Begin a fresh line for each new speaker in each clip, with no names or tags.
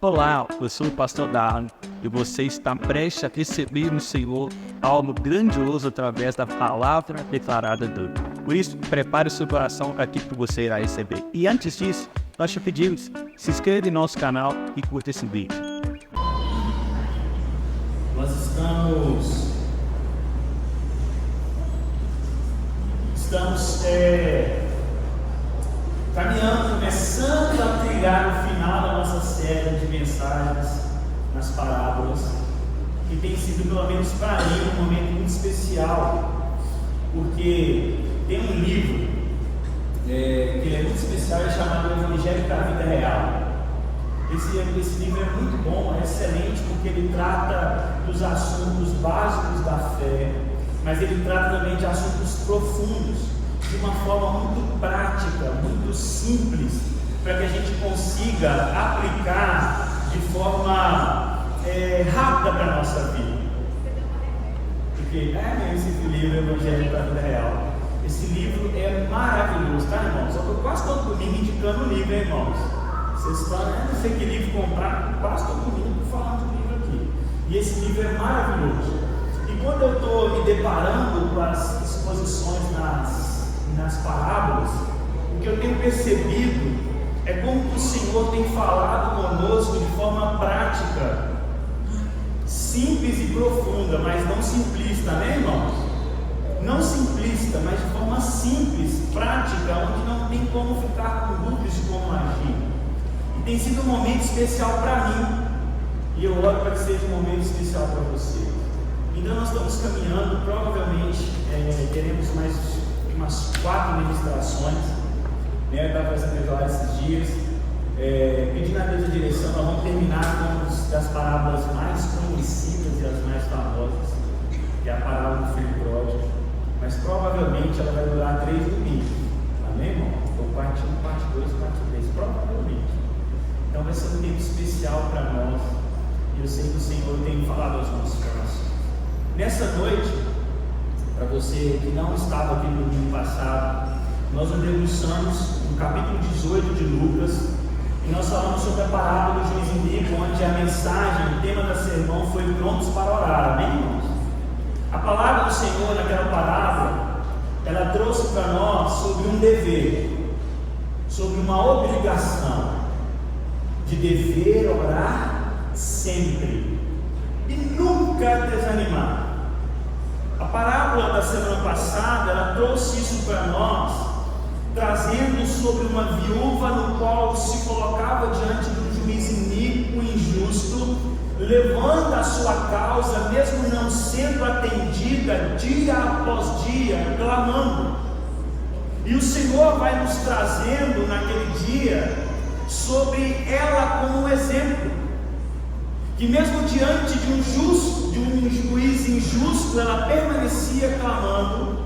Olá, eu sou o pastor Darlan e você está prestes a receber no Senhor algo grandioso através da palavra declarada dele. Por isso, prepare o seu coração para aquilo que você irá receber. E antes disso, nós te pedimos, se inscreva em nosso canal e curta esse vídeo.
Nós estamos caminhando, começando a trilhar o final da nossa série de mensagens nas parábolas, que tem sido, pelo menos para mim, um momento muito especial, porque tem um livro que é muito especial, é chamado Evangelho da Vida Real. Esse livro é muito bom, é excelente, porque ele trata dos assuntos básicos da fé, mas ele trata também de assuntos profundos, de uma forma muito prática, muito simples, para que a gente consiga aplicar de forma rápida para a nossa vida. Porque esse livro é o Evangelho da Vida Real. Esse livro é maravilhoso, tá, irmãos? Eu estou quase todo domingo indicando o livro, hein, irmãos? Vocês estão, não sei que livro comprar, quase todo domingo falando do livro aqui. E esse livro é maravilhoso. E quando eu estou me deparando com as exposições nas parábolas, o que eu tenho percebido é como o Senhor tem falado conosco de forma prática, simples e profunda, mas não simplista, né, irmãos? Não simplista, mas de forma simples, prática, onde não tem como ficar com dúvidas de como agir. E tem sido um momento especial para mim, e eu oro para que seja um momento especial para você. Então nós estamos caminhando, provavelmente teremos mais umas 4 ministrações, né? Estava fazendo lá esses dias, pedindo a Deus a direção. Nós vamos terminar com uma das parábolas mais conhecidas e as mais famosas, que é a parábola do filho pródigo, mas provavelmente ela vai durar 3 domingos, amém, irmão? Então parte 1, parte 2, parte 3, provavelmente. Então vai ser um tempo especial para nós, e eu sei que o Senhor tem falado aos nossos corações. Nessa noite, para você que não estava aqui no domingo passado, nós nos debruçamos no capítulo 18 de Lucas, e nós falamos sobre a parábola do juiz iníquo, onde a mensagem, o tema da sermão foi prontos para orar, amém, irmãos? A palavra do Senhor naquela parábola, ela trouxe para nós sobre um dever, sobre uma obrigação de dever orar sempre e nunca desanimar. A parábola da semana passada, ela trouxe isso para nós, trazendo sobre uma viúva no qual se colocava diante de um juiz iníquo e injusto, levando a sua causa, mesmo não sendo atendida, dia após dia, clamando. E o Senhor vai nos trazendo naquele dia sobre ela como um exemplo, que mesmo diante de um juiz injusto, ela permanecia clamando,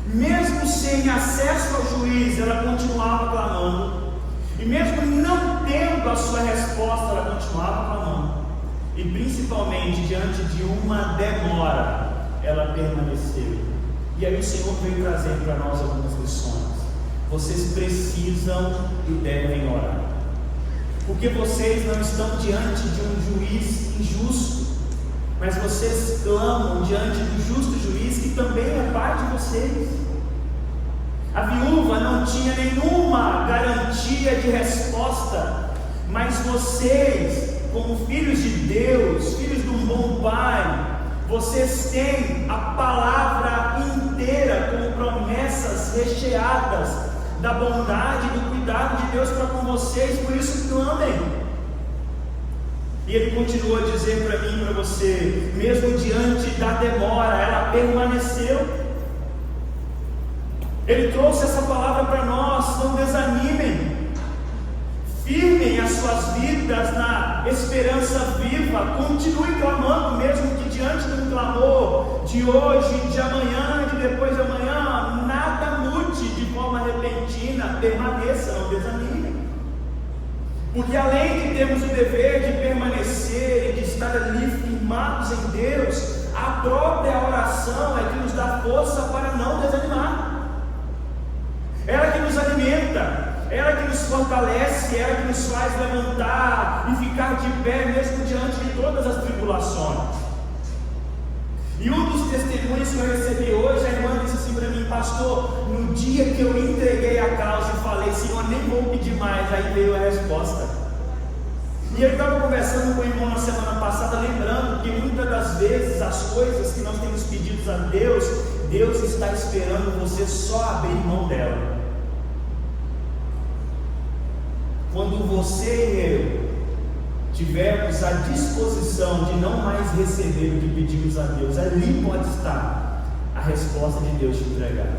mesmo sem acesso ao juiz, ela continuava clamando, e mesmo não tendo a sua resposta, ela continuava clamando, e principalmente diante de uma demora, ela permaneceu. E aí o Senhor veio trazer para nós algumas lições. Vocês precisam e devem orar, porque vocês não estão diante de um juiz injusto, mas vocês clamam diante do justo juiz, que também é pai de vocês. A viúva não tinha nenhuma garantia de resposta, mas vocês, como filhos de Deus, filhos de um bom pai, vocês têm a palavra inteira, com promessas recheadas da bondade e do cuidado de Deus para com vocês, por isso clamem. E ele continua a dizer para mim e para você, mesmo diante da demora, ela permaneceu. Ele trouxe essa palavra para nós: não desanimem, firmem as suas vidas na esperança viva, continuem clamando, mesmo que diante de um clamor de hoje, de amanhã, de depois de amanhã, nada mude de forma repentina, permaneça, não desanimem. Porque além de termos o dever de permanecer e de estar ali firmados em Deus, a própria oração é que nos dá força para não desanimar. Ela que nos alimenta, ela que nos fortalece, ela que nos faz levantar e ficar de pé mesmo diante de todas as tribulações. E um dos testemunhos que eu recebi hoje, a irmã disse assim para mim: pastor, no dia que eu entreguei a causa e falei, Senhor, nem vou pedir mais, aí veio a resposta. E eu estava conversando com o irmão na semana passada, lembrando que muitas das vezes as coisas que nós temos pedido a Deus, Deus está esperando você só abrir mão dela. Quando você e eu tivermos a disposição de não mais receber o que pedimos a Deus, ali pode estar a resposta de Deus te entregar,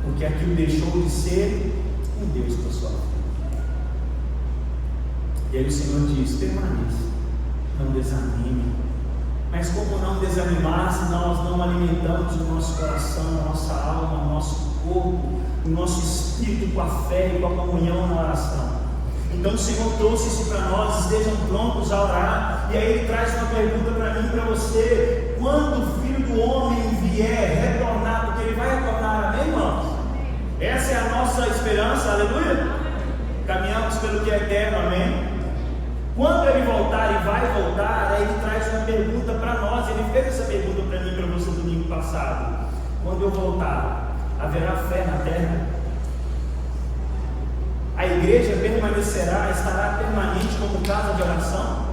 porque aquilo deixou de ser um Deus para sua vida. E aí o Senhor diz: permaneça, não desanime. Mas como não desanimar se nós não alimentamos o nosso coração, a nossa alma, o nosso corpo, o nosso espírito com a fé e com a comunhão na oração? Então o Senhor trouxe isso para nós: estejam prontos a orar. E aí Ele traz uma pergunta para mim e para você: quando o Filho do Homem vier, retornar, porque Ele vai retornar, amém, irmãos? Essa é a nossa esperança, aleluia? Caminhamos pelo que é eterno, amém? Quando Ele voltar, e vai voltar, aí Ele traz uma pergunta para nós. Ele fez essa pergunta para mim e para você domingo passado: quando eu voltar, haverá fé na terra? A igreja permanecerá, estará permanente como casa de oração?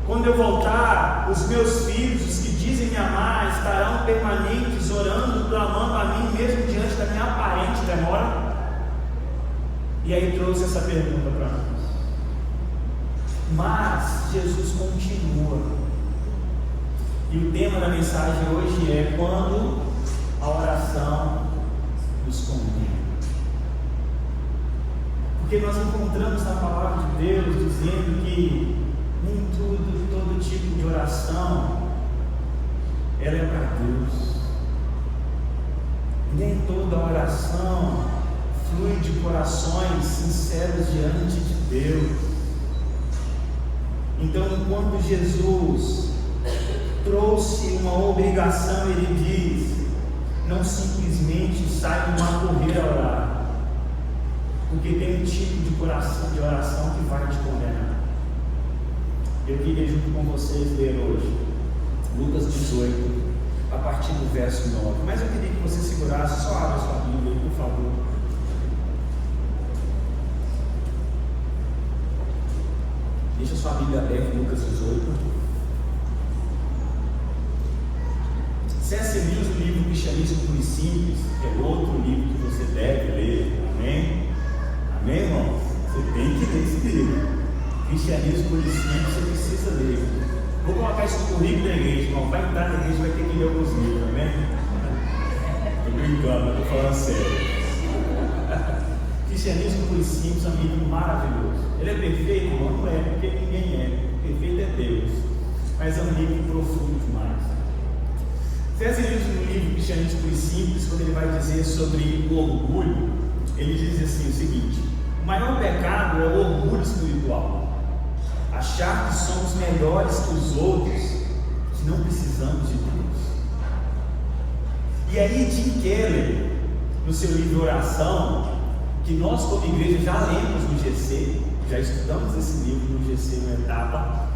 Quando eu voltar, os meus filhos, os que dizem me amar, estarão permanentes, orando, clamando a mim, mesmo diante da minha aparente demora? E aí trouxe essa pergunta para nós. Mas Jesus continua. E o tema da mensagem hoje é: quando a oração nos convém. Porque nós encontramos na palavra de Deus dizendo que nem todo tipo de oração ela é para Deus. Nem toda oração flui de corações sinceros diante de Deus. Então, enquanto Jesus trouxe uma obrigação, Ele diz: não simplesmente saiam a correr a orar, porque tem um tipo de oração que vai te condenar. Eu queria junto com vocês ler hoje Lucas 18, a partir do verso 9. Mas eu queria que você segurasse, só abra sua Bíblia aí, por favor. Deixa sua Bíblia aberta, Lucas 18. C.S. Lewis, o livro Cristianismo Puro e Simples, que é outro livro que você deve ler, amém? Amém, irmão? Você tem que ler esse livro. Cristianismo Puro e Simples, você precisa ler. Vou colocar isso no currículo da igreja, irmão. Vai entrar na igreja, vai ter que ler alguns livros, amém? Estou brincando, estou falando sério. Cristianismo Puro e Simples é um livro maravilhoso. Ele é perfeito, irmão? Não é, porque ninguém é. Perfeito é Deus. Mas é um livro profundo demais. C.S. Lewis, no livro Cristianismo Puro e Simples, quando ele vai dizer sobre o orgulho, ele diz assim o seguinte: o maior pecado é o orgulho espiritual. Achar que somos melhores que os outros, que não precisamos de Deus. E aí Tim Keller, no seu livro Oração, que nós como igreja já lemos no GC, já estudamos esse livro no GC, uma etapa,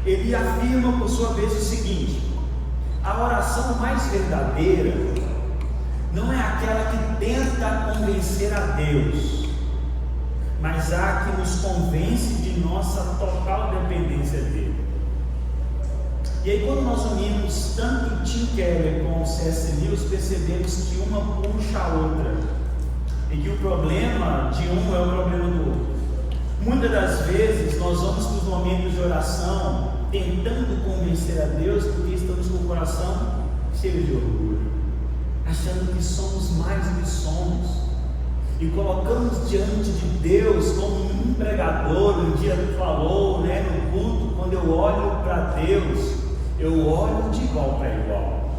ele afirma por sua vez o seguinte: a oração mais verdadeira não é aquela que tenta convencer a Deus, mas a que nos convence de nossa total dependência dele. E aí, quando nós unimos tanto Tim Keller com o C.S. Lewis, percebemos que uma puxa a outra, e que o problema de um é o problema do outro. Muitas das vezes nós vamos para os momentos de oração tentando convencer a Deus, porque estamos com o coração cheio de orgulho, achando que somos mais do que somos, e colocamos diante de Deus como um pregador. Um dia falou, no culto: quando eu olho para Deus, eu olho de igual para igual.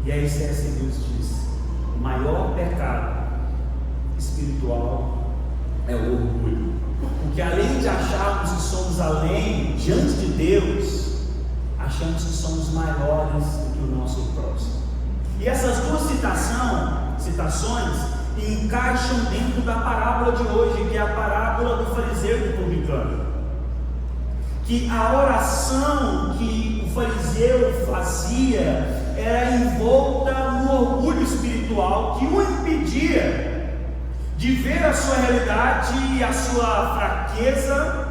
E aí C.S. Lewis diz: o maior pecado espiritual é o orgulho, porque além de acharmos que somos além diante de Deus, achamos que somos maiores do que o nosso próximo. E essas duas citações encaixam dentro da parábola de hoje, que é a parábola do fariseu e do publicano. Que a oração que o fariseu fazia era envolta no orgulho espiritual que o impedia de ver a sua realidade, a sua fraqueza,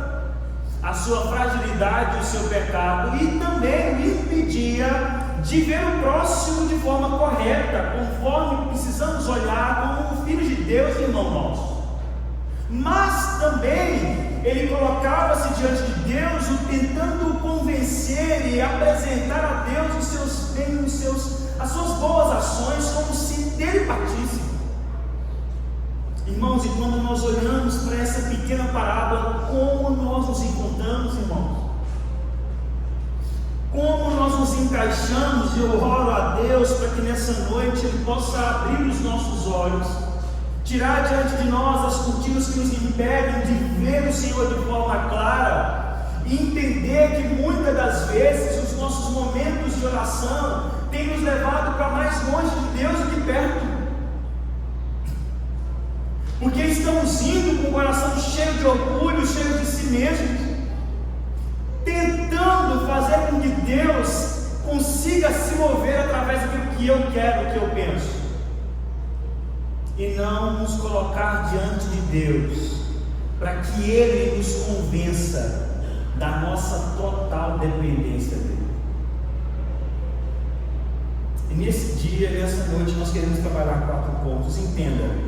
a sua fragilidade, o seu pecado, e também o impedia de ver o próximo de forma correta, conforme precisamos olhar como filhos de Deus e irmão nosso. Mas também ele colocava-se diante de Deus, tentando convencer e apresentar a Deus os seus bens, as suas boas ações, como se dele partisse. Irmãos, e quando nós olhamos para essa pequena parábola, como nós nos encontramos, irmãos? Como nós nos encaixamos? E eu oro a Deus para que nessa noite Ele possa abrir os nossos olhos, tirar diante de nós as cortinas que nos impedem de ver o Senhor de forma clara, e entender que muitas das vezes os nossos momentos de oração têm nos levado para mais longe de Deus do que perto. Porque estamos indo com o coração cheio de orgulho, cheio de si mesmos, tentando fazer com que Deus consiga se mover através daquilo que eu quero, que eu penso, e não nos colocar diante de Deus, para que Ele nos convença da nossa total dependência dEle. E nesse dia, nessa noite, nós queremos trabalhar 4 pontos. Entenda.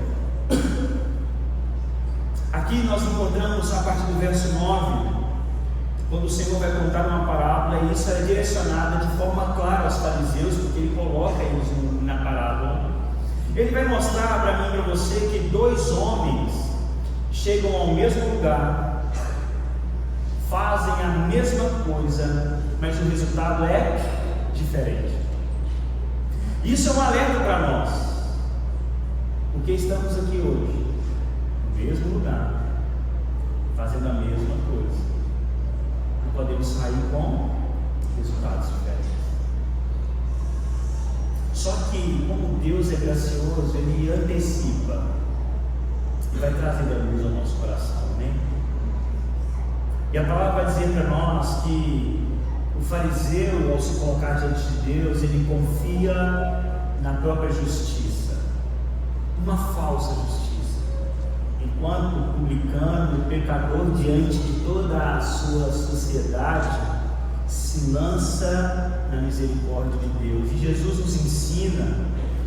Aqui nós encontramos a partir do verso 9, quando o Senhor vai contar uma parábola, e isso é direcionado de forma clara aos fariseus, porque Ele coloca eles na parábola. Ele vai mostrar para mim e para você que 2 homens chegam ao mesmo lugar, fazem a mesma coisa, mas o resultado é diferente. Isso é um alerta para nós, porque estamos aqui hoje, no mesmo lugar, fazendo a mesma coisa. Não podemos sair com resultados diferentes. Só que, como Deus é gracioso, Ele antecipa e vai trazendo a luz ao nosso coração, né? E a palavra vai dizer para nós que o fariseu, ao se colocar diante de Deus, ele confia na própria justiça, uma falsa justiça. Enquanto o publicano, o pecador, diante de toda a sua sociedade, se lança na misericórdia de Deus. E Jesus nos ensina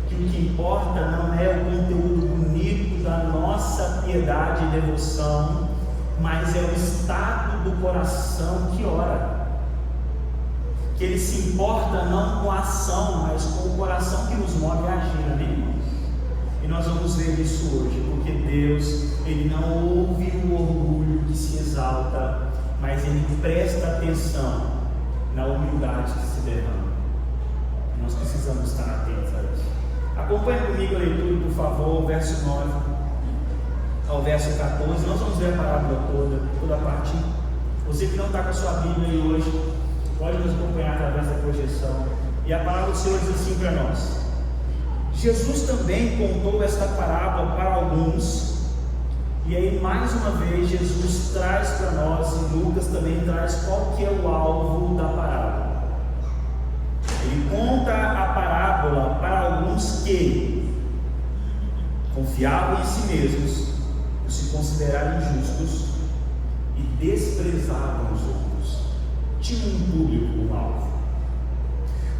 que o que importa não é o conteúdo bonito da nossa piedade e devoção, mas é o estado do coração que ora. Que Ele se importa não com a ação, mas com o coração que nos move a agir, amém? E nós vamos ver isso hoje, porque Deus, Ele não ouve o orgulho que se exalta, mas Ele presta atenção na humildade que se derrama. Nós precisamos estar atentos a isso. Acompanhe comigo a leitura, por favor, verso 9 ao verso 14. Nós vamos ver a parábola toda a parte. Você que não está com a sua Bíblia aí hoje, pode nos acompanhar através da projeção. E a palavra do Senhor diz assim para nós: Jesus também contou esta parábola para alguns. E aí, mais uma vez, Jesus traz para nós, e Lucas também traz qual que é o alvo da parábola. Ele conta a parábola para alguns que confiavam em si mesmos, por se considerarem justos, e desprezavam os outros. Tinha um público, um alvo.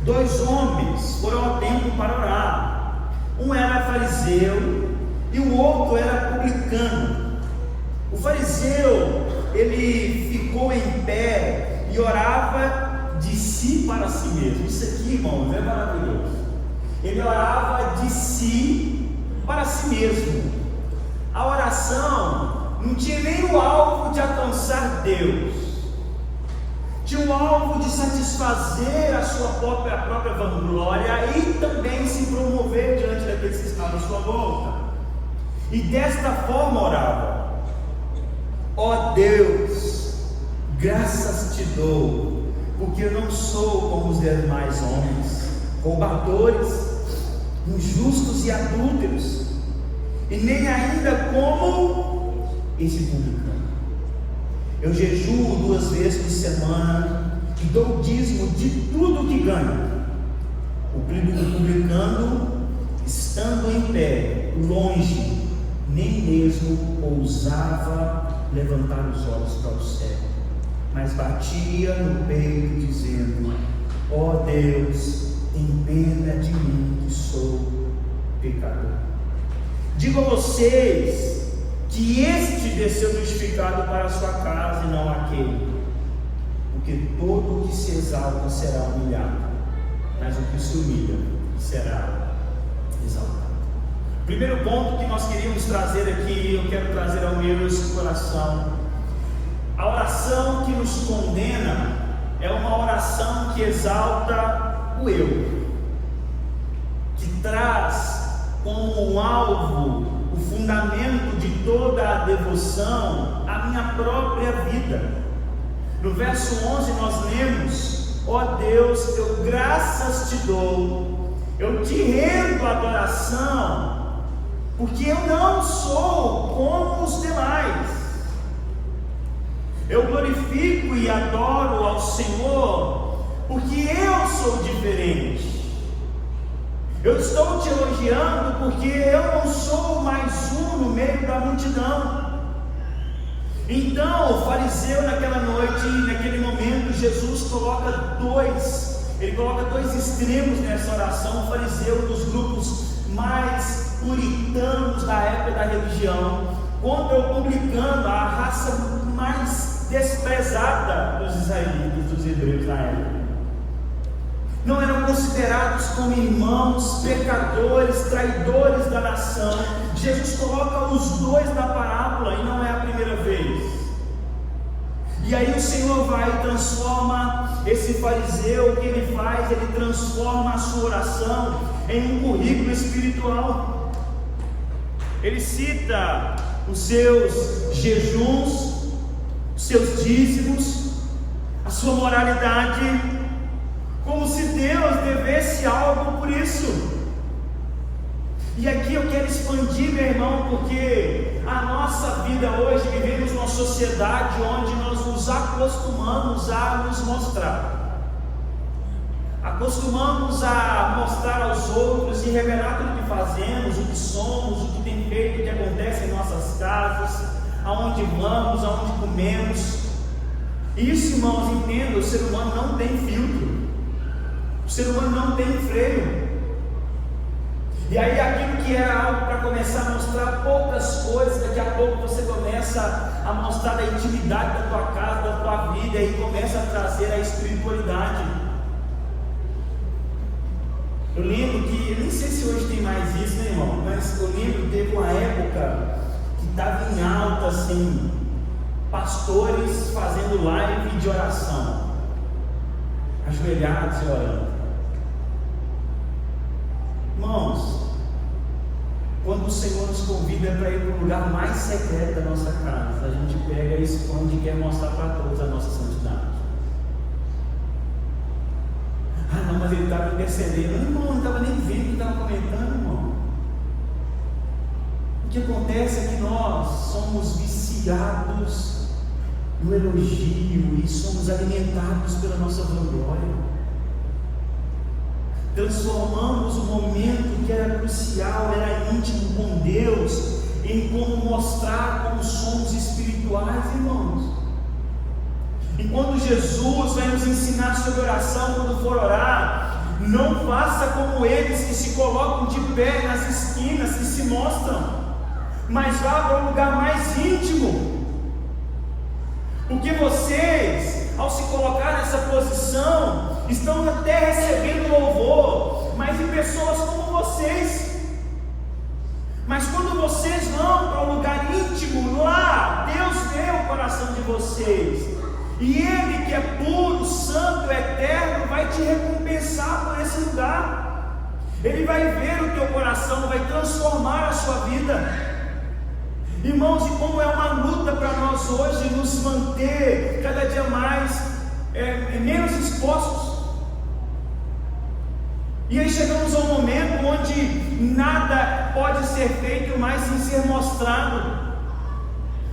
2 homens foram ao templo para orar. Um era fariseu e o outro era publicano. O fariseu, ele ficou em pé e orava de si para si mesmo. Isso aqui, irmãos, é maravilhoso. Ele orava de si para si mesmo. A oração não tinha nem o alvo de alcançar Deus, tinha o alvo de satisfazer a sua própria vanglória e também se promover diante daqueles que estavam à sua volta. E desta forma orava: ó Deus, graças te dou, porque eu não sou como os demais homens, roubadores, injustos e adúlteros, e nem ainda como esse publicano. Eu jejuo 2 vezes por semana e dou dízimo de tudo que ganho. O publicano, estando em pé, longe, nem mesmo ousava levantar os olhos para o céu, mas batia no peito, dizendo: ó Deus, tem pena de mim que sou pecador. Digo a vocês que este desceu justificado para a sua casa e não aquele, porque todo o que se exalta será humilhado, mas o que se humilha será exaltado. Primeiro ponto que nós queríamos trazer aqui, eu quero trazer ao meu coração: a oração que nos condena é uma oração que exalta o eu, que traz como um alvo, o fundamento de toda a devoção, a minha própria vida. No verso 11 nós lemos: ó Deus, eu graças te dou, eu te rendo adoração, porque eu não sou como os demais. Eu glorifico e adoro ao Senhor, porque eu sou diferente. Eu estou te elogiando porque eu não sou mais um no meio da multidão. Então o fariseu naquela noite, naquele momento, Jesus coloca dois extremos nessa oração. O fariseu, um dos grupos mais puritanos da época da religião, contra o publicano, a raça mais desprezada dos israelitas, dos hebreus na época. Não eram considerados como irmãos, pecadores, traidores da nação. Jesus coloca os dois na parábola e não é a primeira vez. E aí o Senhor vai e transforma esse fariseu. O que ele faz? Ele transforma a sua oração em um currículo espiritual. Ele cita os seus jejuns, os seus dízimos, a sua moralidade, como se Deus devesse algo por isso. E aqui eu quero expandir, meu irmão, porque a nossa vida hoje, vivemos numa sociedade onde nós nos acostumamos a nos mostrar, acostumamos a mostrar aos outros e revelar tudo o que fazemos, o que somos, o que tem feito, o que acontece em nossas casas, aonde vamos, aonde comemos. Isso, irmãos, entenda, o ser humano não tem filtro. O ser humano não tem freio. E aí aquilo que era algo para começar a mostrar poucas coisas, daqui a pouco você começa a mostrar da intimidade da tua casa, da tua vida, e começa a trazer a espiritualidade. Eu lembro que, eu nem sei se hoje tem mais isso, né, irmão? Mas eu lembro que teve uma época que estava em alta, assim, pastores fazendo live de oração, ajoelhados e orando. Irmãos, quando o Senhor nos convida para ir para o lugar mais secreto da nossa casa, a gente pega e esconde e quer mostrar para todos a nossa santidade. Ah, não, mas ele estava intercedendo. Irmão, não estava nem vendo o que estava comentando, irmão. O que acontece é que nós somos viciados no elogio e somos alimentados pela nossa vanglória. Transformamos o momento que era crucial, era íntimo com Deus, em como mostrar como somos espirituais, irmãos. E quando Jesus vai nos ensinar sobre oração, quando for orar, não faça como eles que se colocam de pé nas esquinas, que se mostram, mas vá para um lugar mais íntimo. Porque vocês, ao se colocar nessa posição, estão até recebendo louvor, mas de pessoas como vocês. Mas quando vocês vão para um lugar íntimo, lá Deus vê o coração de vocês, e Ele, que é puro, santo, eterno, vai te recompensar por esse lugar. Ele vai ver o teu coração, vai transformar a sua vida. Irmãos, e como é uma luta para nós hoje nos manter cada dia mais menos expostos. E aí chegamos a um momento onde nada pode ser feito mais sem ser mostrado.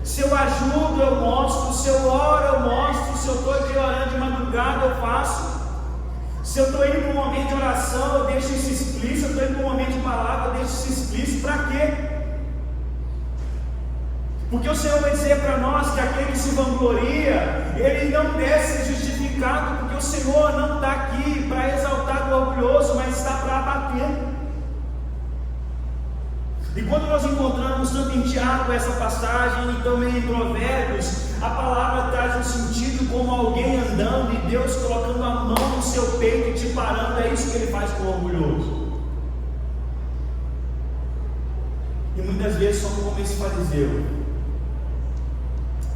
Se eu ajudo, eu mostro. Se eu oro, eu mostro. Se eu estou aqui orando de madrugada, eu faço. Se eu estou indo para um momento de oração, eu deixo isso explícito. Se eu estou indo para um momento de palavra, eu deixo isso explícito. Para quê? Porque o Senhor vai dizer para nós que aquele que se vangloria, ele não deve ser justificado, porque o Senhor não está aqui para exaltar o orgulhoso, mas está para abater. E quando nós encontramos tanto em Tiago essa passagem e também em Provérbios, a palavra traz um sentido como alguém andando e Deus colocando a mão no seu peito e te parando. É isso que ele faz com o orgulhoso. E muitas vezes somos como esse fariseu.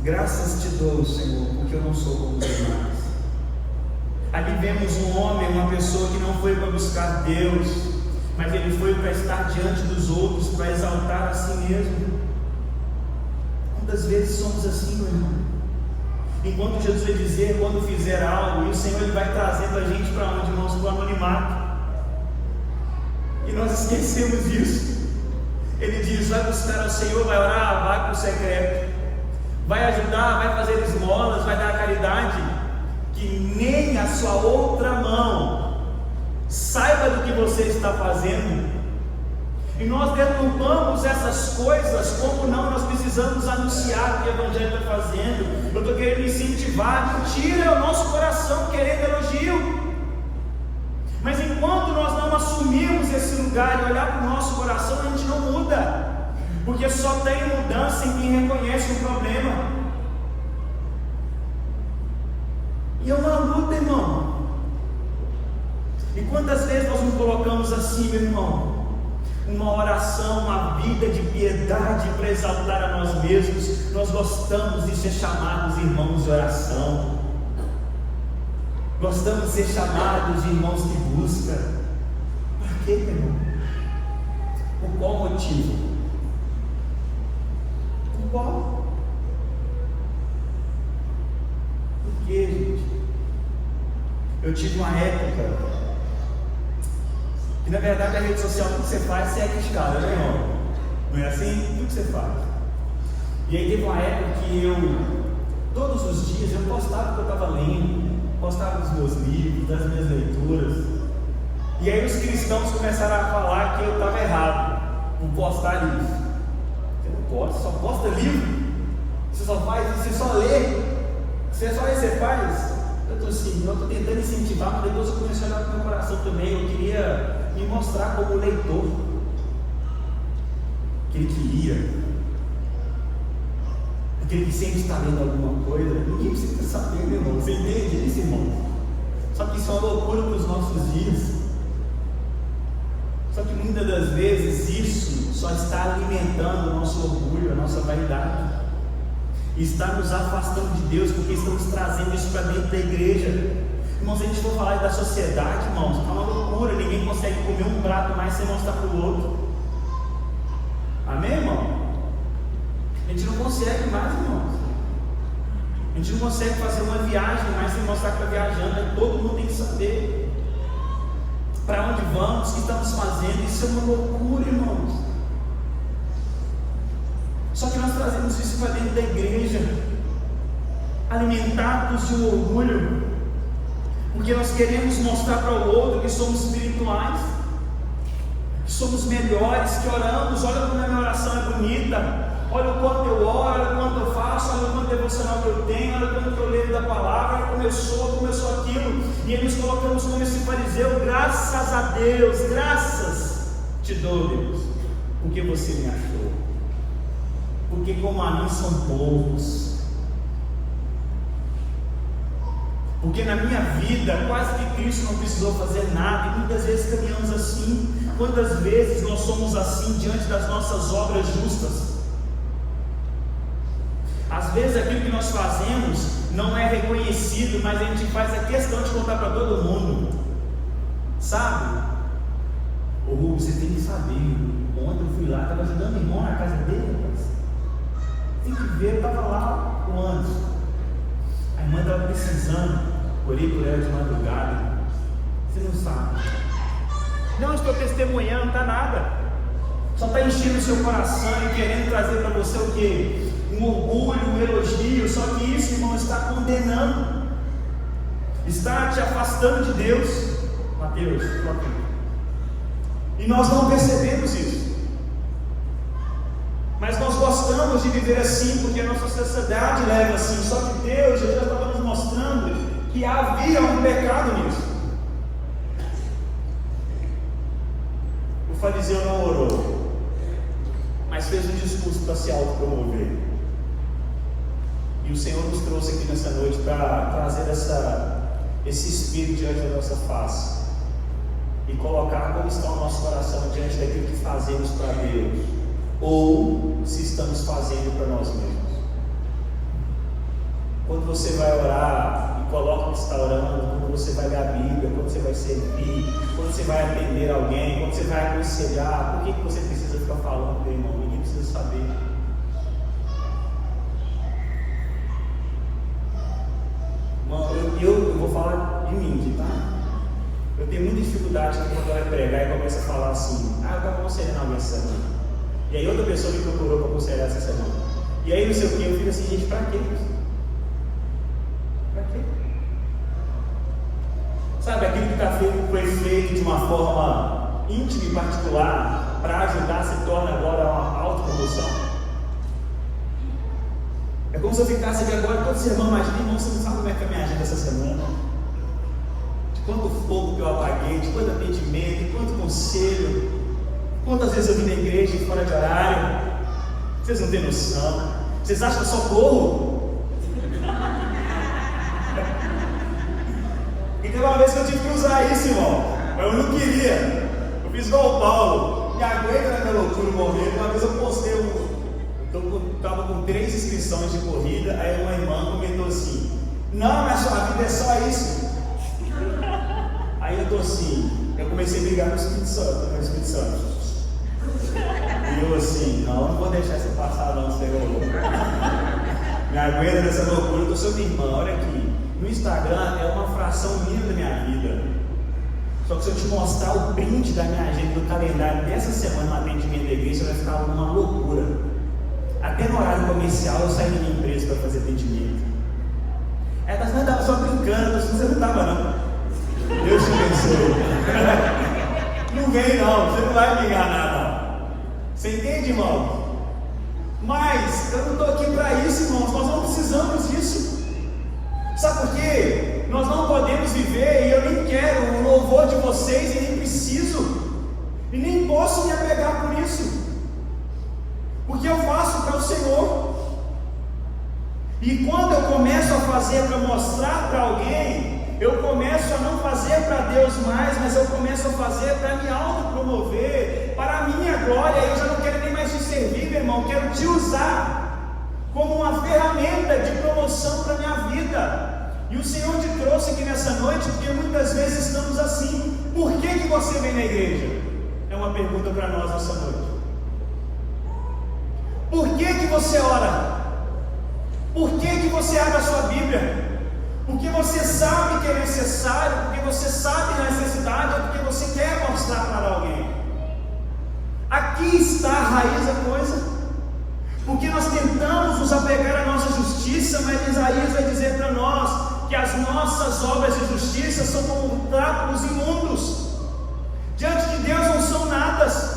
Graças te dou, Senhor, porque eu não sou como os demais. Ali vemos um homem, uma pessoa que não foi para buscar Deus, mas ele foi para estar diante dos outros, para exaltar a si mesmo. Quantas vezes somos assim, meu irmão? Enquanto Jesus vai dizer, quando fizer algo, e o Senhor ele vai trazendo a gente para onde, irmãos? Para o anonimato. E nós esquecemos disso. Ele diz, vai buscar ao Senhor, vai orar, vai para o secreto, vai ajudar, vai fazer esmolas, vai dar caridade, que nem a sua outra mão saiba do que você está fazendo. E nós deturpamos essas coisas. Como não? Nós precisamos anunciar o que o Evangelho está fazendo. Eu estou querendo incentivar. Mentira é o nosso coração querendo elogio. Mas enquanto nós não assumirmos esse lugar e olhar para o nosso coração, a gente não muda, porque só tem mudança em quem reconhece o problema. E é uma luta, irmão. E quantas vezes nós nos colocamos assim, meu irmão? Uma oração, uma vida de piedade para exaltar a nós mesmos. Nós gostamos de ser chamados irmãos de oração. Gostamos de ser chamados de irmãos que buscam. Para quê, meu irmão? Por qual motivo? Por qual? Por quê, gente? Eu tive uma época e na verdade a rede social, tudo que você faz, você é criticado, né, irmão? Não é assim? Tudo que você faz. E aí teve uma época que eu, todos os dias, eu postava o que eu estava lendo, postava dos meus livros, das minhas leituras. E aí os cristãos começaram a falar que eu estava errado por postar isso. Você não posta, só posta livro. Você só faz isso, você só lê. Você só isso você faz. Eu estou tentando incentivar, mas depois eu comecei a olhar para o meu coração também. Eu queria me mostrar como leitor, aquele que lia, aquele que sempre está lendo alguma coisa. Ninguém precisa saber, meu irmão. Você entende isso, irmão? Só que isso é uma loucura para os nossos dias. Só que muitas das vezes isso só está alimentando o nosso orgulho, a nossa vaidade, e está nos afastando de Deus, porque estamos trazendo isso para dentro da igreja. Irmãos, se a gente for falar da sociedade, irmãos, é uma loucura. Ninguém consegue comer um prato mais sem mostrar para o outro. Amém, irmão? A gente não consegue mais, irmãos. A gente não consegue fazer uma viagem mais sem mostrar que está viajando. Todo mundo tem que saber para onde vamos, o que estamos fazendo. Isso é uma loucura, irmãos. Só que nós trazemos isso para dentro da igreja, alimentados de um orgulho, porque nós queremos mostrar para o outro que somos espirituais, que somos melhores, que oramos. Olha como a minha oração é bonita, olha o quanto eu oro, olha o quanto eu faço, olha o quanto devocional que eu tenho, olha o quanto eu leio da palavra, olha como eu sou aquilo. E aí nos colocamos como esse fariseu. Graças a Deus, graças te dou, Deus, porque você me achou, porque como a mim são poucos, porque na minha vida quase que Cristo não precisou fazer nada, e muitas vezes caminhamos assim. Quantas vezes nós somos assim diante das nossas obras justas? Às vezes aquilo que nós fazemos não é reconhecido, mas a gente faz a questão de contar para todo mundo, sabe? Ou você tem que saber, ontem eu fui lá, estava ajudando o irmão na casa dele, rapaz. Tem que ver, eu estava lá antes, a irmã estava precisando, orei por ela de madrugada. Você não sabe, Não estou testemunhando, tá nada. Só está enchendo o seu coração e querendo trazer para você o quê? Um orgulho, um elogio. Só que isso, irmão, está condenando, está te afastando de Deus. Mateus, e nós não percebemos isso. Mas nós gostamos de viver assim, porque a nossa sociedade leva assim. Só que Deus já estava nos mostrando que havia um pecado nisso. O fariseu não orou, mas fez um discurso para se autopromover. E o Senhor nos trouxe aqui nessa noite para trazer esse espírito diante da nossa face e colocar como está o nosso coração diante daquilo que fazemos para Deus, ou se estamos fazendo para nós mesmos. Quando você vai orar e coloca que está orando, quando você vai ler a Bíblia, quando você vai servir, quando você vai atender alguém, quando você vai aconselhar, por que você precisa ficar falando, meu irmão? Ninguém precisa saber. Eu vou falar de mim, tá? Eu tenho muita dificuldade quando eu vou pregar e começo a falar assim: eu estava aconselhando alguém essa semana, e aí outra pessoa me procurou para aconselhar essa semana, e aí não sei o que, eu fico assim: gente, para quê? Para quê? Sabe, aquilo que foi feito de uma forma íntima e particular para ajudar se torna agora uma autopromoção. É como se eu ficasse aqui agora todo sermão, imagina, irmão, você não sabe como é que é a minha agenda essa semana, de quanto fogo que eu apaguei, de quanto atendimento, de quanto conselho, quantas vezes eu vim na igreja fora de horário. Vocês não têm noção. Vocês acham que eu só corro? E teve uma vez que eu tive que usar isso, irmão, mas eu não queria. Eu fiz igual o Paulo, me aguenta na minha loucura no momento. Uma vez eu postei estava com 3 inscrições de corrida, aí uma irmã comentou assim: não, mas sua vida é só isso. Aí eu estou assim, eu comecei a brigar com o Espírito Santo, e eu assim, não vou deixar você passar não, Senhor. Me aguenta nessa loucura, eu estou sendo irmã. Olha aqui, no Instagram é uma fração mínima da minha vida. Só que se eu te mostrar o print da minha agenda, do calendário dessa semana no atendimento da igreja, vai ficar uma loucura. Até no horário comercial eu saí da minha empresa para fazer atendimento. Ela estava só brincando, você não estava não. Deus te abençoe. Não vem não, você não vai me enganar não. Você entende, irmão? Mas eu não estou aqui para isso, irmãos. Nós não precisamos disso. Sabe por quê? Nós não podemos viver, e eu nem quero o louvor de vocês, e nem preciso, e nem posso me apegar por isso. Porque eu faço para o Senhor. E quando eu começo a fazer para mostrar para alguém, eu começo a não fazer para Deus mais, mas eu começo a fazer para me autopromover, para a minha glória. Eu já não quero nem mais te servir, meu irmão, quero te usar como uma ferramenta de promoção para a minha vida. E o Senhor te trouxe aqui nessa noite, porque muitas vezes estamos assim. Por que você vem na igreja? É uma pergunta para nós nessa noite. Por que você ora? Por que você abre a sua Bíblia? Porque você sabe que é necessário, porque você sabe da necessidade, ou porque você quer mostrar para alguém. Aqui está a raiz da coisa. Porque nós tentamos nos apegar à nossa justiça, mas Isaías vai dizer para nós que as nossas obras de justiça são como trapos imundos. Diante de Deus não são nada.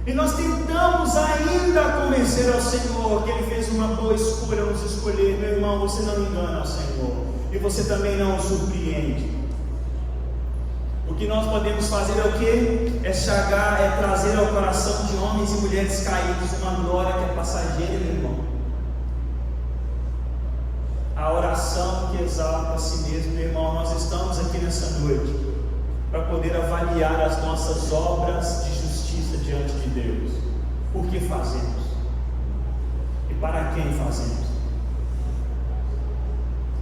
E nós tentamos ainda convencer ao Senhor que Ele fez uma boa escolha ao nos escolher. Meu irmão, você não engana ao Senhor, e você também não o surpreende. O que nós podemos fazer é o quê? É trazer ao coração de homens e mulheres caídos uma glória que é passageira, meu irmão. A oração que exalta a si mesmo, meu irmão. Nós estamos aqui nessa noite para poder avaliar as nossas obras de justiça diante de Deus. Por que fazemos? E para quem fazemos?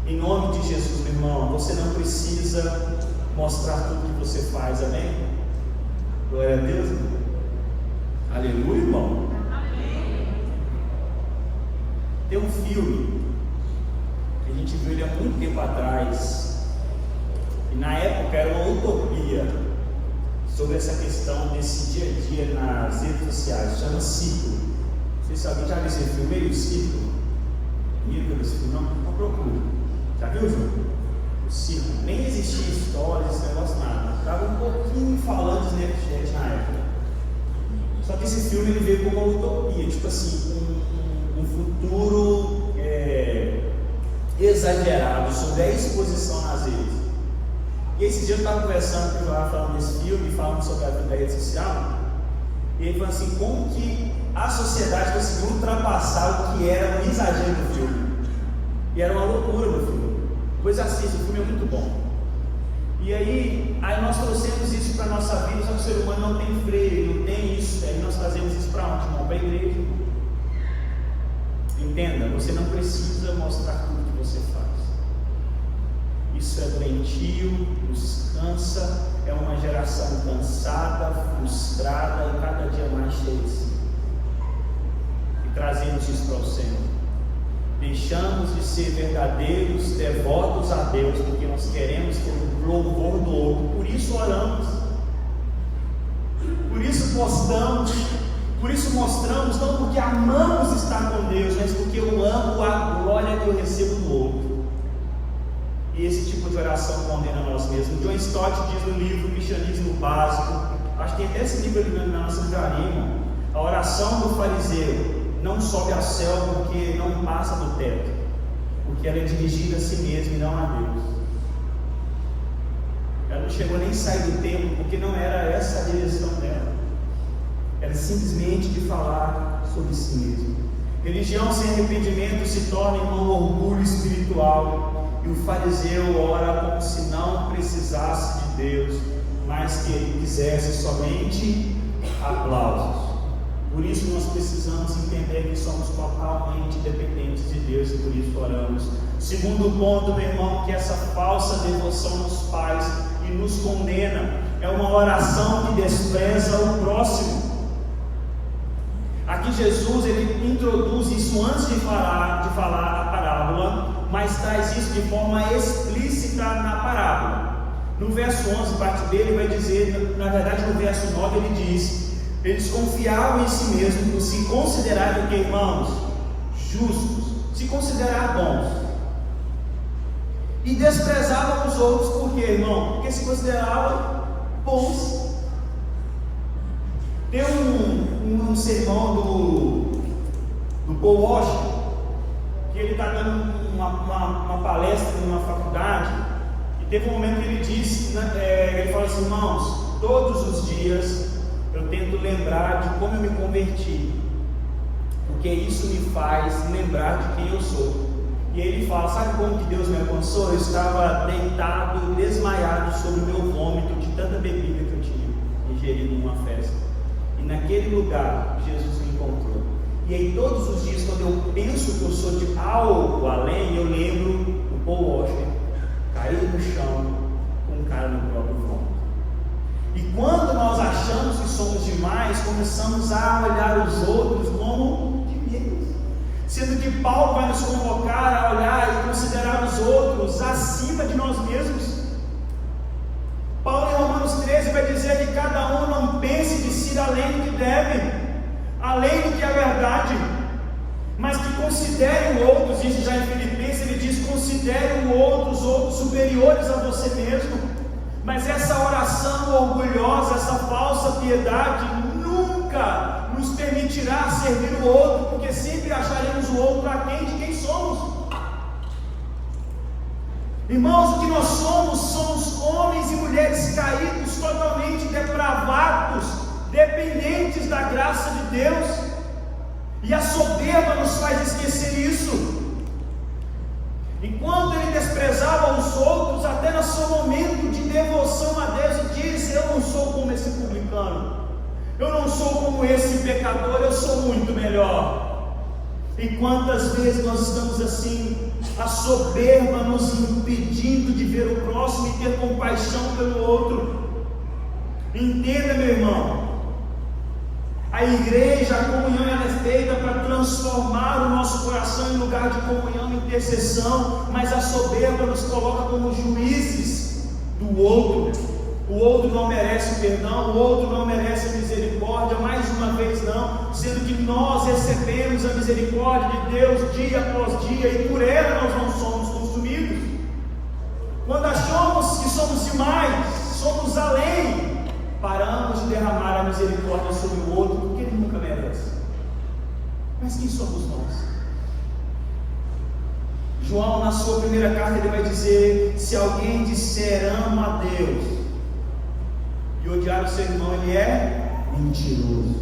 Em nome de Jesus, meu irmão, você não precisa mostrar tudo que você faz, amém? Glória a Deus, irmão. Aleluia, irmão. Amém. Tem um filme que a gente viu ele há muito tempo atrás, e na época era uma utopia. sobre essa questão desse dia a dia nas redes sociais, chama Círculo. Não sei se alguém já viu esse filme aí, o Círculo. Ninguém esse filme, não procura. Já viu, João? O Círculo. Nem existia história, esse negócio nada. Estava um pouquinho falando de Snapchat na época. Só que esse filme ele veio como uma utopia, tipo assim, um futuro exagerado sobre a exposição nas redes. E esse dia eu estava conversando com o João falando desse filme, falando sobre a vida da rede social, e ele falou assim, como que a sociedade conseguiu ultrapassar o que era um exagero do filme. E era uma loucura no filme. Pois assista, o filme é muito bom. E aí nós trouxemos isso para a nossa vida, só que o ser humano não tem freio, não tem isso. Aí nós trazemos isso para onde? Não, para a igreja. Entenda, você não precisa mostrar tudo que você faz. Isso é doentio, nos cansa, é uma geração cansada, frustrada e cada dia mais cheia de si. E trazemos isso para o Senhor. Deixamos de ser verdadeiros devotos a Deus, porque nós queremos ter o louvor do outro. Por isso oramos, por isso postamos, por isso mostramos, não porque amamos estar com Deus, mas porque eu amo a glória que eu recebo do outro. E esse tipo de oração condena nós mesmos. John Stott diz no livro Cristianismo Básico, acho que tem até esse livro ali na nossa livraria, irmão, a oração do fariseu não sobe ao céu porque não passa do teto, porque ela é dirigida a si mesma e não a Deus. Ela não chegou nem a sair do templo porque não era essa a direção dela. Era simplesmente de falar sobre si mesmo. Religião sem arrependimento se torna um orgulho espiritual, e o fariseu ora como se não precisasse de Deus, mas que ele quisesse somente aplausos. Por isso nós precisamos entender que somos totalmente dependentes de Deus e por isso oramos. Segundo ponto, meu irmão, que essa falsa devoção nos faz e nos condena é uma oração que despreza o próximo. Aqui Jesus ele introduz isso antes de falar a parábola, mas traz isso de forma explícita na parábola. No verso 11, parte dele, vai dizer, na verdade no verso 9 ele diz: eles confiavam em si mesmos por se considerarem, que, irmãos, justos, se considerar bons, e desprezavam os outros, por quê, irmão? Porque se consideravam bons. Tem um sermão do Paul Washer, que ele está dando uma palestra numa faculdade, e teve um momento que ele disse, ele falou assim: irmãos, todos os dias eu tento lembrar de como eu me converti, porque isso me faz lembrar de quem eu sou. E ele fala: sabe como que Deus me alcançou? Eu estava deitado, desmaiado sobre o meu vômito de tanta bebida que eu tinha ingerido numa festa, e naquele lugar Jesus me encontrou. E aí todos os dias, quando eu penso que eu sou de algo além, eu lembro do Paul Washer caído no chão com um cara no próprio vômito. E quando nós achamos que somos demais, começamos a olhar os outros como de menos. Sendo que Paulo vai nos convocar a olhar e considerar os outros acima de nós mesmos. Paulo em Romanos 13 vai dizer que cada um não pense de si além do que deve, além do que é verdade, mas que considere o outro. Diz já em Filipenses, ele diz: considere o outro, os outros superiores a você mesmo. Mas essa oração orgulhosa, essa falsa piedade nunca nos permitirá servir o outro, porque sempre acharemos o outro aquém de quem somos. Irmãos, o que nós somos homens e mulheres caídos, totalmente depravados, dependentes da graça de Deus, e a soberba nos faz esquecer isso. Enquanto ele desprezava os outros, até no seu momento de devoção a Deus, ele diz: eu não sou como esse publicano, eu não sou como esse pecador, eu sou muito melhor. E quantas vezes nós estamos assim, a soberba nos impedindo de ver o próximo e ter compaixão pelo outro. Entenda, meu irmão, a igreja, a comunhão, ela é feita para transformar o nosso coração em lugar de comunhão e intercessão, mas a soberba nos coloca como juízes do outro. o outro não merece o perdão, o outro não merece a misericórdia, mais uma vez não, sendo que nós recebemos a misericórdia de Deus dia após dia, e por ela nós não somos consumidos. Quando achamos que somos demais, somos além, paramos de derramar a misericórdia sobre o outro, porque ele nunca merece. Mas quem somos nós? João, na sua primeira carta, ele vai dizer: se alguém disser amo a Deus e odiar o seu irmão, ele é mentiroso.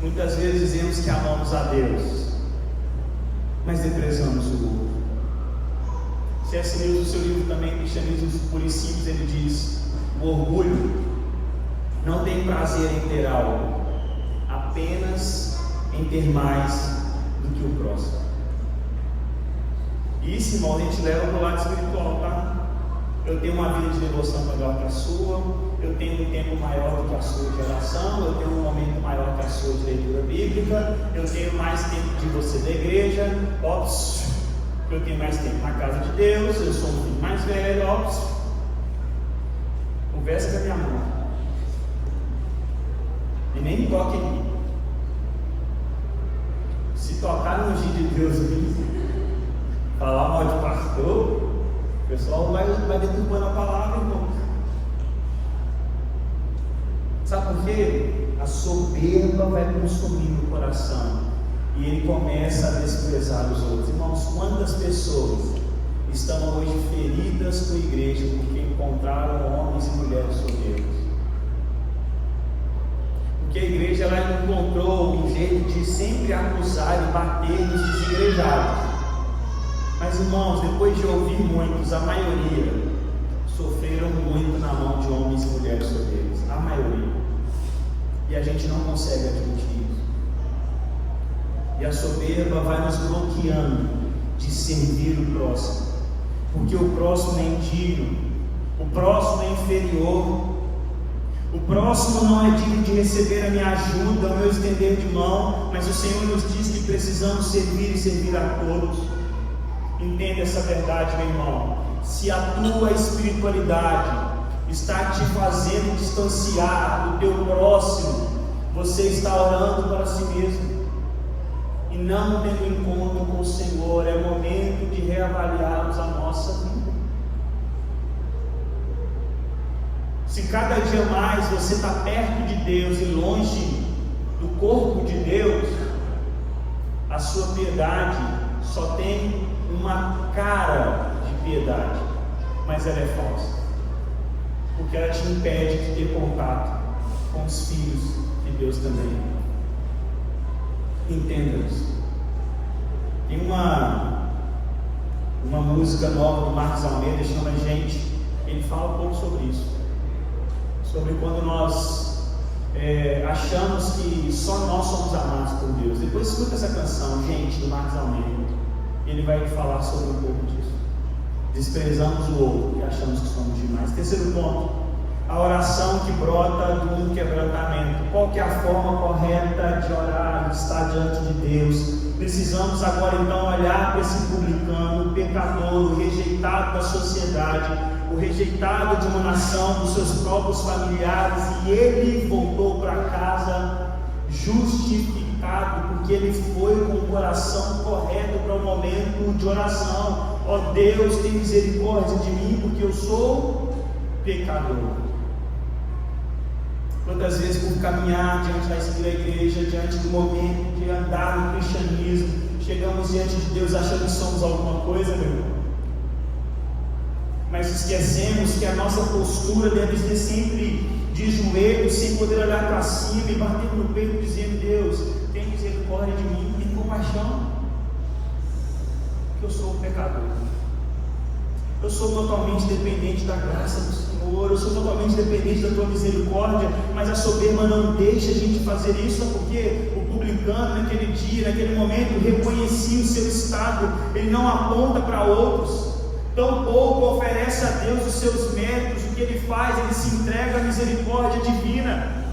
Muitas vezes dizemos que amamos a Deus, mas desprezamos o outro. C.S. Lewis, no seu livro também, Cristianismo Puro e Simples, ele diz: o orgulho não tem prazer em ter algo, apenas em ter mais do que o próximo. Isso, irmão, a gente leva para o lado espiritual, tá? Eu tenho uma vida de devoção melhor que a sua, eu tenho um tempo maior do que a sua de oração, eu tenho um momento maior que a sua de leitura bíblica, eu tenho mais tempo de você da igreja, óbvio, eu tenho mais tempo na casa de Deus, eu sou um filho mais velho, óbvio. Conversa com a minha mãe e nem toque em mim. Se tocar no ungido de Deus aqui, falar mal de pastor, o pessoal vai deturpando a palavra, irmão. Sabe por quê? A soberba vai consumindo o coração e ele começa a desprezar os outros. Irmãos, quantas pessoas estão hoje feridas com a igreja porque encontraram homens e mulheres soberbos? Porque a igreja ela encontrou um jeito de sempre acusar e bater nos desigrejados. Mas, irmãos, depois de ouvir muitos, a maioria sofreram muito na mão de homens e mulheres soberbos. A maioria. E a gente não consegue admitir isso. E a soberba vai nos bloqueando de servir o próximo. Porque o próximo é indigno, o próximo é inferior. O próximo não é digno de receber a minha ajuda, o meu estender de mão, mas o Senhor nos diz que precisamos servir e servir a todos. Entenda essa verdade, meu irmão. Se a tua espiritualidade está te fazendo distanciar do teu próximo, você está orando para si mesmo e não tendo encontro com o Senhor. É momento de reavaliarmos a nossa vida. Se cada dia mais você está perto de Deus e longe do corpo de Deus, a sua piedade só tem uma cara de piedade, mas ela é falsa, porque ela te impede de ter contato com os filhos de Deus também. Entenda isso. Tem uma música nova do Marcos Almeida, chama Gente. Ele fala um pouco sobre isso, sobre quando nós achamos que só nós somos amados por Deus. Depois escuta essa canção, Gente, do Marcos Almeida. Ele vai falar sobre um pouco disso. Desprezamos o outro e achamos que somos demais. Terceiro ponto, a oração que brota do quebrantamento. Qual que é a forma correta de orar, de estar diante de Deus? Precisamos agora então olhar para esse publicano, o pecador, o rejeitado da sociedade, o rejeitado de uma nação, dos seus próprios familiares, e ele voltou para casa justificado, porque ele foi com o coração correto para o momento de oração. Ó Deus, tem misericórdia de mim, porque eu sou pecador. Quantas vezes, por caminhar diante da igreja, diante do momento de andar no cristianismo, chegamos diante de Deus achando que somos alguma coisa, meu irmão, mas esquecemos que a nossa postura deve ser sempre de joelhos, sem poder olhar para cima e batendo no peito, dizendo: Deus, tem misericórdia de mim, tem compaixão, porque eu sou um pecador. Eu sou totalmente dependente da graça do Senhor, eu sou totalmente dependente da tua misericórdia, mas a soberba não deixa a gente fazer isso, porque o publicano naquele dia, naquele momento, reconhecia o seu estado, ele não aponta para outros, tampouco oferece a Deus os seus méritos. O que ele faz? Ele se entrega à misericórdia divina.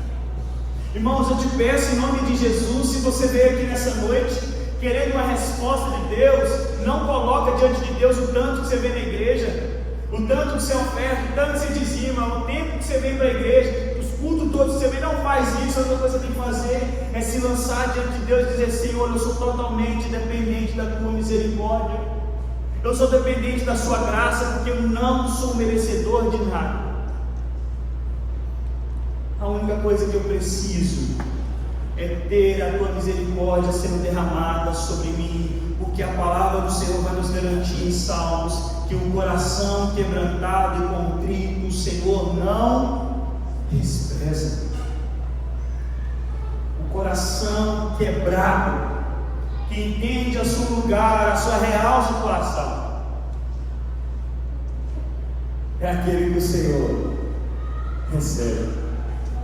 Irmãos, eu te peço em nome de Jesus, se você veio aqui nessa noite querendo uma resposta de Deus, não coloca diante de Deus o tanto que você vê na igreja, o tanto que você oferta, o tanto que você dizima, o tempo que você vem para a igreja, os cultos todos que você vem. Não faz isso. A outra coisa que você tem que fazer é se lançar diante de Deus e dizer: Senhor, eu sou totalmente dependente da tua misericórdia, eu sou dependente da sua graça, porque eu não sou merecedor de nada. A única coisa que eu preciso é ter a tua misericórdia sendo derramada sobre mim, porque a palavra do Senhor vai nos garantir em Salmos que o coração quebrantado e contrito o Senhor não despreza. O coração quebrado, que entende o seu lugar, a sua real situação, é aquele que o Senhor recebe.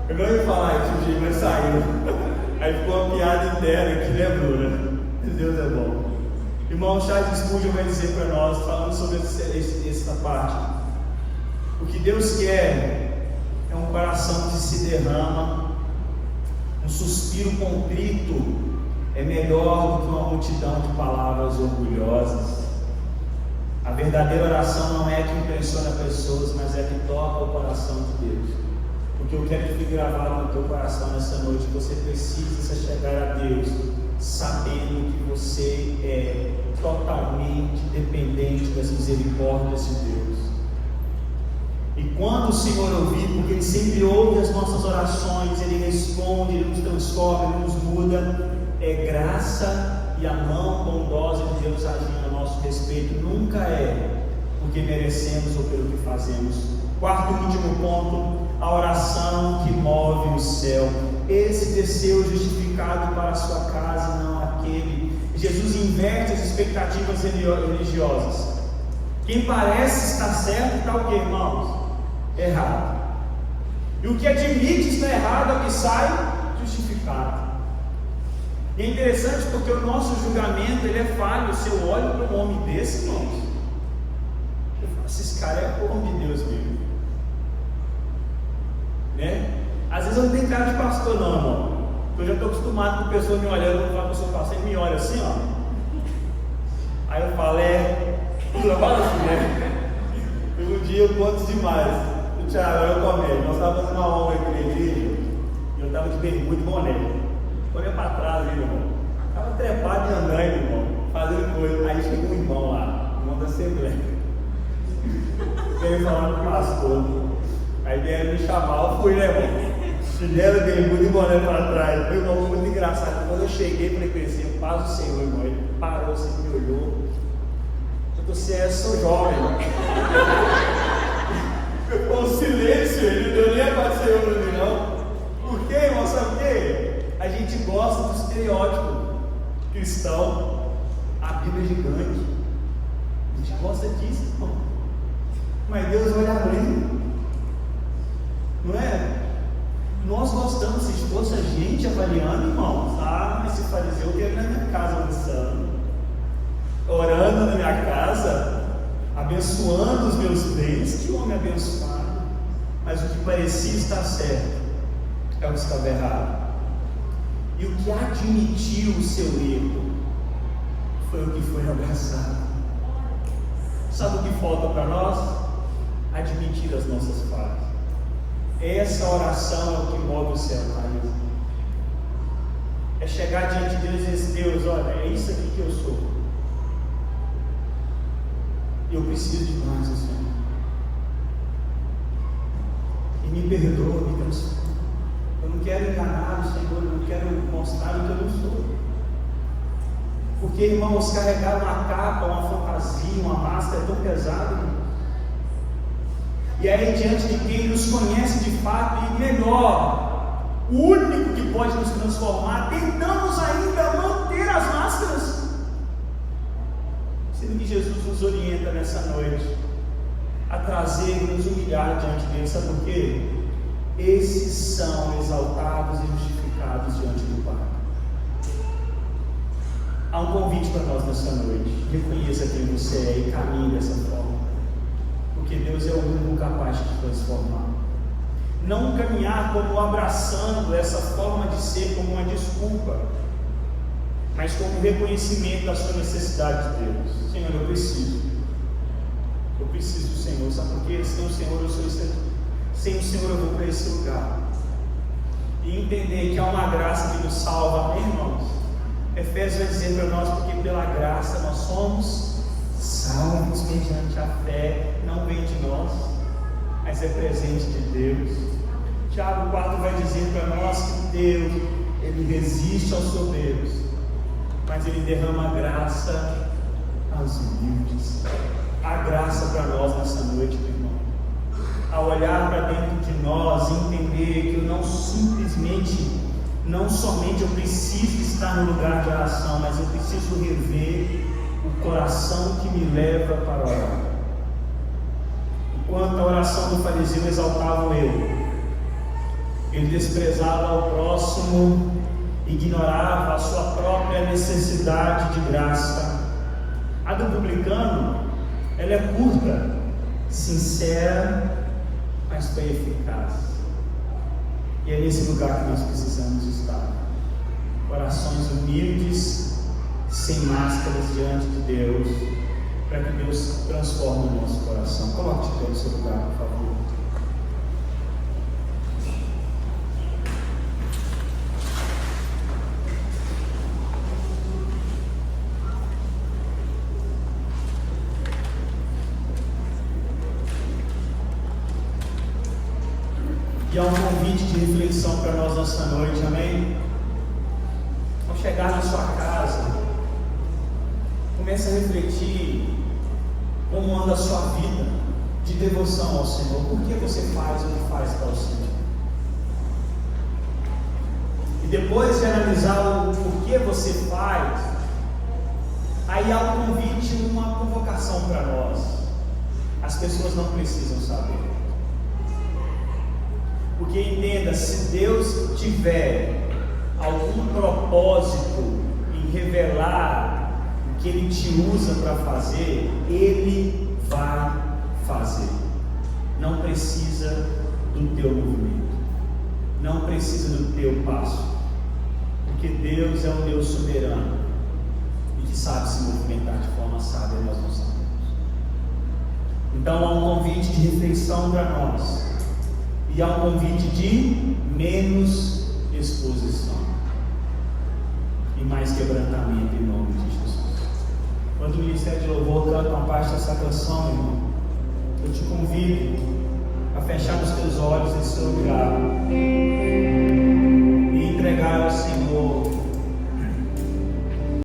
Eu não ia falar isso, mas saiu. Aí ficou uma piada interna que lembrou, né? Deus é bom. Irmão Charles Spurgeon vai dizer para nós, falando sobre essa parte: o que Deus quer é um coração que se derrama. Um suspiro contrito é melhor do que uma multidão de palavras orgulhosas. A verdadeira oração não é que impressiona pessoas, mas é que toca o coração de Deus. Porque eu quero que fique gravado no teu coração nessa noite: você precisa se chegar a Deus sabendo que você é totalmente dependente das misericórdias de Deus. E quando o Senhor ouvir, porque Ele sempre ouve as nossas orações, Ele responde, Ele nos transforma, Ele nos muda, é graça e a mão bondosa de Deus agindo a nosso respeito. Nunca é porque merecemos ou pelo que fazemos. Quarto e último ponto: a oração que move o céu. Esse desceu justificado para a sua casa e não aquele. Jesus inverte as expectativas religiosas. Quem parece estar certo está o que, irmãos? Errado. E o que admite estar errado é o que sai justificado. E é interessante porque o nosso julgamento ele é falho. Se eu olho para um homem desse, irmãos, eu falo: esse cara é o homem de Deus mesmo, né? Às vezes eu não tenho cara de pastor não, irmão. Eu já estou acostumado com pessoas me olhando. Eu falo para o seu pastor, ele me olha assim, ó. Aí eu falo: eu falo assim, né? Um dia eu conto demais. O Thiago, eu comédia. Nós estávamos fazendo uma obra aqui na igreja e eu estava de bermuda e boné. Olha para trás, ali, irmão. Estava trepado e andando, irmão, fazendo coisa. Aí chegou um irmão lá, irmão da Assembleia. Veio falando com o pastor. Aí vieram me chamar, eu fui, né, irmão? Chinelo, bermuda e boné para trás. Meu irmão, foi muito engraçado. Quando eu cheguei, falei para ele: paz do Senhor, irmão. Ele parou assim, me olhou. Eu sou jovem. Ficou um silêncio, ele não deu nem a paz do Senhor para mim, não. Por quê, irmão? Sabe por quê? A gente gosta do estereótipo cristão, a Bíblia é gigante. A gente gosta disso, irmão. Mas Deus olha além, não é? Nós gostamos, se fosse a gente avaliando, irmãos. Esse fariseu que na minha casa almoçando, orando na minha casa, abençoando os meus bens. Que homem abençoado! Mas o que parecia estar certo é o que estava errado. E o que admitiu o seu erro foi o que foi abraçado. Sabe o que falta para nós? Admitir as nossas falhas. Essa oração é o que move o céu, Maria. É chegar diante de Deus e dizer: Deus, olha, é isso aqui que eu sou. Eu preciso de mais, Senhor. E me perdoa, me transforma. Eu não quero enganar o Senhor, eu não quero mostrar o que eu não sou. Porque, irmãos, carregar uma capa, uma fantasia, uma máscara é tão pesado, irmão. E aí, diante de quem nos conhece de fato, e melhor, o único que pode nos transformar, tentamos ainda manter as máscaras. Sendo que Jesus nos orienta nessa noite a trazer e nos humilhar diante dele. Sabe por quê? Esses são exaltados e justificados diante do Pai. Há um convite para nós nessa noite: reconheça quem você é e caminhe dessa forma. Porque Deus é o único capaz de transformar. Não caminhar como abraçando essa forma de ser como uma desculpa. mas como reconhecimento da sua necessidade de Deus. Senhor, eu preciso do Senhor, sabe por quê? Sem o Senhor eu sou esse, sem o Senhor eu vou para esse lugar, e entender que há uma graça que nos salva, amém, irmãos? Efésios vai dizer para nós, porque pela graça nós somos salvos mediante a fé, não vem de nós, mas é presente de Deus. Tiago 4 vai dizer para nós que Deus, Ele resiste aos soberbos, mas Ele derrama graça aos humildes. Há graça para nós nessa noite, meu irmão, a olhar para dentro de nós e entender que eu não somente eu preciso estar no lugar de oração, mas eu preciso rever o coração que me leva para orar. Enquanto a oração do fariseu exaltava o eu, ele desprezava o próximo, ignorava a sua própria necessidade de graça. A do publicano, ela é curta, sincera, mas bem eficaz. E é nesse lugar que nós precisamos estar. Corações humildes, sem máscaras diante de Deus, para que Deus transforme o nosso coração. Coloque-te no seu lugar, por favor. E há um convite de reflexão para nós nesta noite, amém? Ao chegar na sua casa, comece a refletir como anda a sua vida de devoção ao Senhor. Por que você faz o que faz para o Senhor? E depois de analisar o porquê você faz, aí há um convite, uma convocação para nós. As pessoas não precisam saber. Porque entenda, se Deus tiver algum propósito em revelar o que Ele te usa para fazer, Ele vai fazer. Não precisa do teu movimento, não precisa do teu passo, porque Deus é um Deus soberano e que sabe se movimentar de forma sábia, nós não sabemos. Então há um convite de reflexão para nós. E há um convite de menos exposição e mais quebrantamento em nome de Jesus. Quando o Ministério de Louvor canta uma parte dessa canção, meu irmão, eu te convido a fechar os teus olhos em seu lugar e entregar ao Senhor